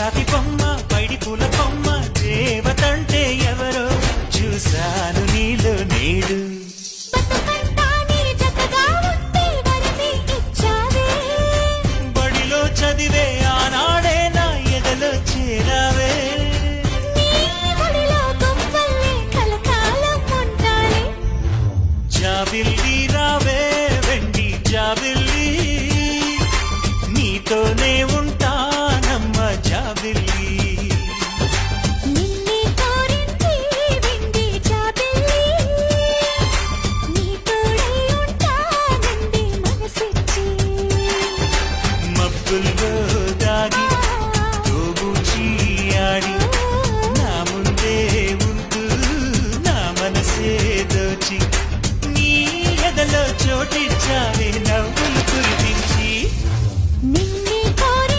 రాతి బొమ్మ పైడి పూల కొమ్మ దేవతంటే ఎవరో చూశాను నీలో నేడు. బడిలో చదివే ఆనాడే నా ఎదలో చేరావే. జాబిల్లి రావే వెండి జాబిల్లి, నీతోనే ఉంటానమ్మ జాబిల్లి. మబ్బుల్లో దాగి తోబూచి ఆడి నా ముందే ఉంటూ నా మనసే దోచి నీ ఎదలో చోటిచ్చా